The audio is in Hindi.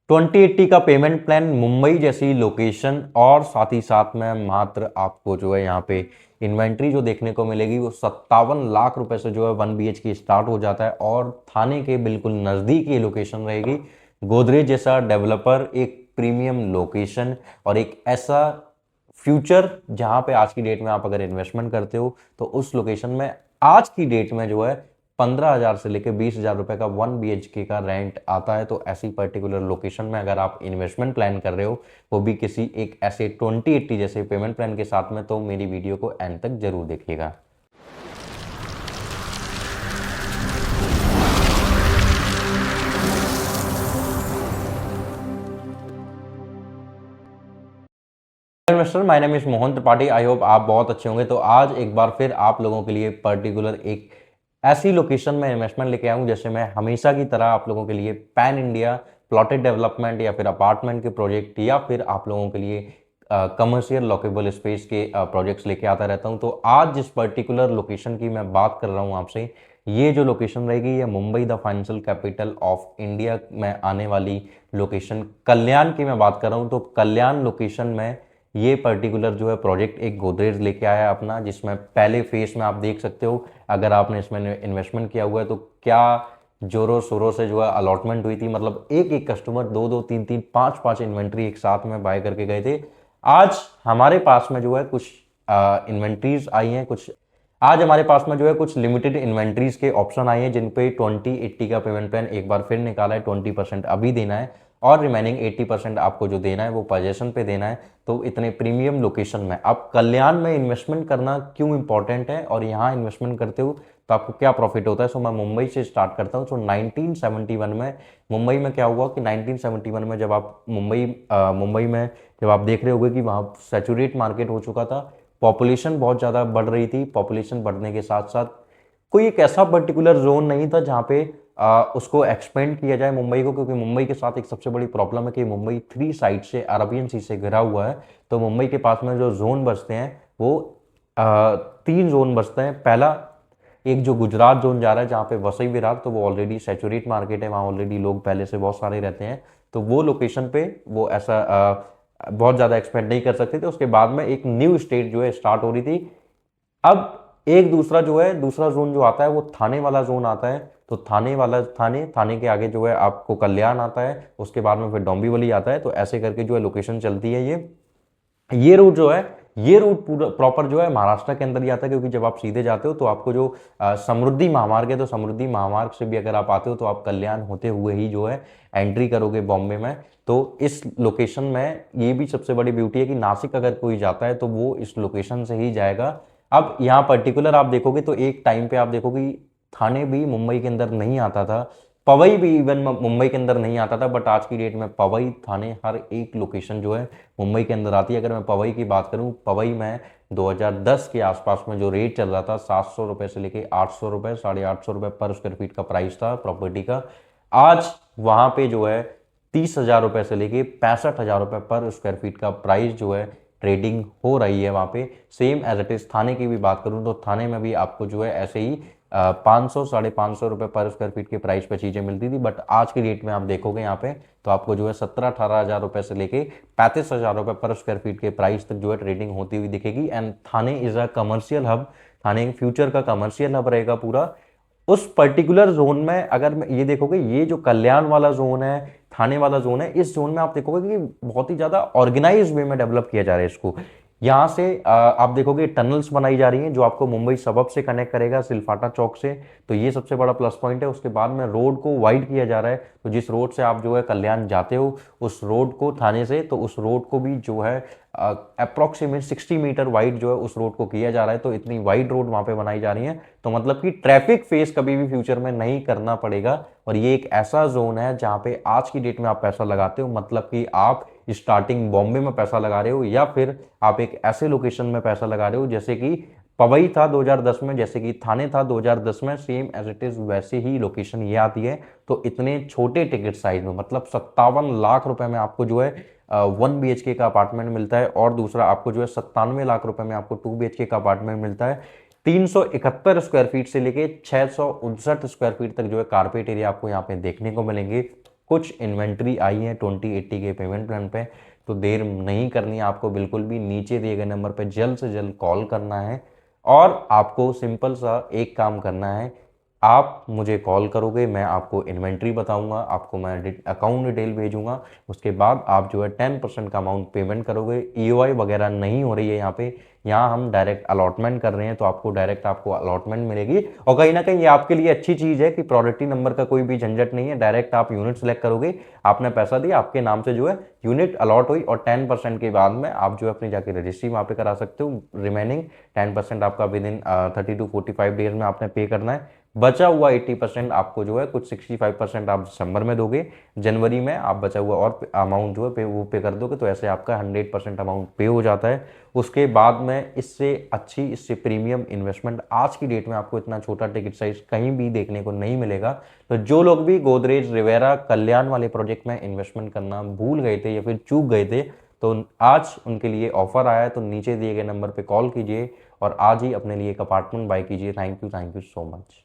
2080 का पेमेंट प्लान, मुंबई जैसी लोकेशन, और साथ ही साथ में मात्र आपको जो है यहाँ पे इन्वेंट्री जो देखने को मिलेगी वो 57 लाख रुपए से जो है 1 BHK स्टार्ट हो जाता है और थाने के बिल्कुल नज़दीक ये लोकेशन रहेगी। गोदरेज जैसा डेवलपर, एक प्रीमियम लोकेशन और एक ऐसा फ्यूचर जहां पे आज की डेट में आप अगर इन्वेस्टमेंट करते हो तो उस लोकेशन में आज की डेट में जो है 15,000 से लेकर 20,000 रुपए का 1 BHK का रेंट आता है। तो ऐसी पर्टिकुलर लोकेशन में अगर आप इन्वेस्टमेंट प्लान कर रहे हो, वो भी किसी एक ऐसे 2080 जैसे पेमेंट प्लान के साथ में, तो मेरी वीडियो को एंड तक जरूर देखिएगा। Investor, my name is Mohan Tripathi. I hope आप बहुत अच्छे होंगे। तो आज एक बार फिर आप लोगों के लिए पर्टिकुलर एक ऐसी लोकेशन में इन्वेस्टमेंट लेके आऊँ जैसे मैं हमेशा की तरह आप लोगों के लिए पैन इंडिया प्लॉटेड डेवलपमेंट या फिर अपार्टमेंट के प्रोजेक्ट या फिर आप लोगों के लिए कमर्शियल लॉकेबल स्पेस के प्रोजेक्ट्स लेके आता रहता हूं। तो आज जिस पर्टिकुलर लोकेशन की मैं बात कर रहा हूं आपसे, ये जो लोकेशन रहेगी ये Mumbai the financial capital of India में आने वाली लोकेशन कल्याण की मैं बात कर रहा हूं। तो कल्याण लोकेशन में ये पर्टिकुलर जो है प्रोजेक्ट एक गोदरेज लेके आया है अपना, जिसमें पहले फेज में आप देख सकते हो अगर आपने इसमें इन्वेस्टमेंट किया हुआ है तो क्या जोरों शोरों से जो है अलॉटमेंट हुई थी। मतलब एक एक कस्टमर दो दो तीन तीन पांच पांच इन्वेंट्री एक साथ में बाय करके गए थे। आज हमारे पास में जो है कुछ इन्वेंट्रीज आई हैं, कुछ आज हमारे पास में जो है कुछ लिमिटेड इन्वेंट्रीज के ऑप्शन आए हैं जिन पे 2080 का पेमेंट प्लान एक बार फिर निकाला है। 20% अभी देना है और रिमेनिंग 80% आपको जो देना है वो पोजीशन पे देना है। तो इतने प्रीमियम लोकेशन में अब कल्याण में इन्वेस्टमेंट करना क्यों इंपॉर्टेंट है और यहाँ इन्वेस्टमेंट करते हो तो आपको क्या प्रॉफिट होता है। सो मैं मुंबई से स्टार्ट करता हूँ। सो 1971 में मुंबई में क्या हुआ कि 1971 में जब आप मुंबई में जब आप देख रहे होगे कि वहाँ सैचुरेट मार्केट हो चुका था, पॉपुलेशन बहुत ज़्यादा बढ़ रही थी। पॉपुलेशन बढ़ने के साथ साथ कोई एक ऐसा पर्टिकुलर जोन नहीं था जहाँ पे उसको एक्सपेंड किया जाए मुंबई को, क्योंकि मुंबई के साथ एक सबसे बड़ी प्रॉब्लम है कि मुंबई 3 साइड से अरबियन सी से घिरा हुआ है। तो मुंबई के पास में जो जोन बसते हैं वो 3 जोन बसते हैं। पहला एक जो गुजरात जोन जा रहा है जहाँ पे वसई विरार, तो वो ऑलरेडी सैचुरेट मार्केट है, वहाँ ऑलरेडी लोग पहले से बहुत सारे रहते हैं। तो वो लोकेशन पे वो ऐसा बहुत ज़्यादा एक्सपेंड नहीं कर सकते थे। उसके बाद में एक न्यू स्टेट जो है स्टार्ट हो रही थी। अब एक दूसरा जो है दूसरा जोन जो आता है वो थाने वाला जोन आता है। तो थाने के आगे जो है आपको कल्याण आता है, उसके बाद में फिर डोंबिवली आता है। तो ऐसे करके जो है लोकेशन चलती है। ये रूट जो है ये रूट पूरा प्रॉपर जो है महाराष्ट्र के अंदर ही आता है, क्योंकि जब आप सीधे जाते हो तो आपको जो समृद्धि महामार्ग है, तो समृद्धि महामार्ग से भी अगर आप आते हो तो आप कल्याण होते हुए ही जो है एंट्री करोगे बॉम्बे में। तो इस लोकेशन में ये भी सबसे बड़ी ब्यूटी है कि नासिक अगर कोई जाता है तो वो इस लोकेशन से ही जाएगा। अब यहाँ पर्टिकुलर आप देखोगे तो एक टाइम पे आप देखोगे थाने भी मुंबई के अंदर नहीं आता था, पवई भी इवन मुंबई के अंदर नहीं आता था। बट आज की डेट में पवई थाने हर एक लोकेशन जो है मुंबई के अंदर आती है। अगर मैं पवई की बात करूं, पवई में 2010 के आसपास में जो रेट चल रहा था 700 रुपए से लेके 800 रुपए, 850 रुपए पर स्क्वायर फीट का प्राइस था प्रॉपर्टी का। आज वहां पे जो है 30,000 रुपए से लेके 65,000 रुपए पर स्क्वायर फीट का प्राइस जो है ट्रेडिंग हो रही है वहां पे। सेम एज इट इज थाने की भी बात करूं तो थाने में भी आपको जो है ऐसे ही 500 550 रुपए पर स्क्वायर फीट के प्राइस पे चीजें मिलती थी। बट आज की डेट में आप देखोगे यहाँ पे तो आपको जो है 17-18 हजार रुपए से लेके 35,000 रुपए पर स्क्वायर फीट के प्राइस तक जो है ट्रेडिंग होती हुई दिखेगी। And Thane is a commercial hub, Thane future का कमर्शियल हब रहेगा पूरा। उस पर्टिकुलर जोन में अगर ये देखोगे, ये जो कल्याण वाला जोन है, थाने वाला जोन है, इस जोन में आप देखोगे कि बहुत ही ज्यादा ऑर्गेनाइज वे में डेवलप किया जा रहा है इसको। यहाँ से आप देखोगे टनल्स बनाई जा रही हैं जो आपको मुंबई सबअब से कनेक्ट करेगा सिलफाटा चौक से। तो ये सबसे बड़ा प्लस पॉइंट है। उसके बाद में रोड को वाइड किया जा रहा है। तो जिस रोड से आप जो है कल्याण जाते हो उस रोड को थाने से, तो उस रोड को भी जो है अप्रोक्सीमेट 60 मीटर वाइड जो है उस रोड को किया जा रहा है। तो इतनी वाइड रोड वहां पे बनाई जा रही है, तो मतलब कि ट्रैफिक फेस कभी भी फ्यूचर में नहीं करना पड़ेगा। और ये एक ऐसा जोन है जहां पे आज की डेट में आप पैसा लगाते हो, मतलब कि आप स्टार्टिंग बॉम्बे में पैसा लगा रहे हो या फिर आप एक ऐसे लोकेशन में पैसा लगा रहे हो जैसे कि पवई था 2010 में, जैसे कि थाने था 2010 में, सेम एज इट इज वैसे ही लोकेशन ये आती है। तो इतने छोटे टिकट साइज में मतलब 57 लाख रुपए में आपको जो है 1 BHK का अपार्टमेंट मिलता है, और दूसरा आपको जो है 97 लाख रुपए में आपको 2 BHK का अपार्टमेंट मिलता है। 371 स्क्वायर फीट से लेके 659 स्क्वायर फीट तक जो है कारपेट एरिया आपको यहाँ पे देखने को मिलेंगे। कुछ इन्वेंट्री आई है 2080 के पेमेंट प्लान पे, तो देर नहीं करनी है आपको बिल्कुल भी। नीचे दिए गए नंबर पे जल्द से जल्द कॉल करना है और आपको सिंपल सा एक काम करना है, आप मुझे कॉल करोगे, मैं आपको इन्वेंट्री बताऊंगा, आपको मैं अकाउंट डिटेल भेजूंगा, उसके बाद आप जो है 10% का अमाउंट पेमेंट करोगे। ईओआई वगैरह नहीं हो रही है यहाँ पे, यहाँ हम डायरेक्ट अलॉटमेंट कर रहे हैं, तो आपको डायरेक्ट आपको अलॉटमेंट मिलेगी। और कहीं ना कहीं ये आपके लिए अच्छी चीज़ है कि प्रायोरिटी नंबर का कोई भी झंझट नहीं है, डायरेक्ट आप यूनिट सेलेक्ट करोगे, आपने पैसा दिया, आपके नाम से जो है यूनिट अलॉट हुई और 10% के बाद में आप जो है अपनी जाके रजिस्ट्री वहाँ पे करा सकते हो। रिमेनिंग 10% आपका विद इन 30 to 45 डेज में आपने पे करना है। बचा हुआ 80% आपको जो है कुछ 65% आप दिसंबर में दोगे, जनवरी में आप बचा हुआ और अमाउंट जो है वो पे कर दोगे, तो ऐसे आपका 100% अमाउंट पे हो जाता है। उसके बाद में इससे अच्छी, इससे प्रीमियम इन्वेस्टमेंट आज की डेट में आपको इतना छोटा टिकट साइज कहीं भी देखने को नहीं मिलेगा। तो जो लोग भी गोदरेज रिवेरा कल्याण वाले प्रोजेक्ट में इन्वेस्टमेंट करना भूल गए थे या फिर चूक गए थे, तो आज उनके लिए ऑफर आया है, तो नीचे दिए गए नंबर पे कॉल कीजिए और आज ही अपने लिए एक अपार्टमेंट बाय कीजिए। Thank you so much.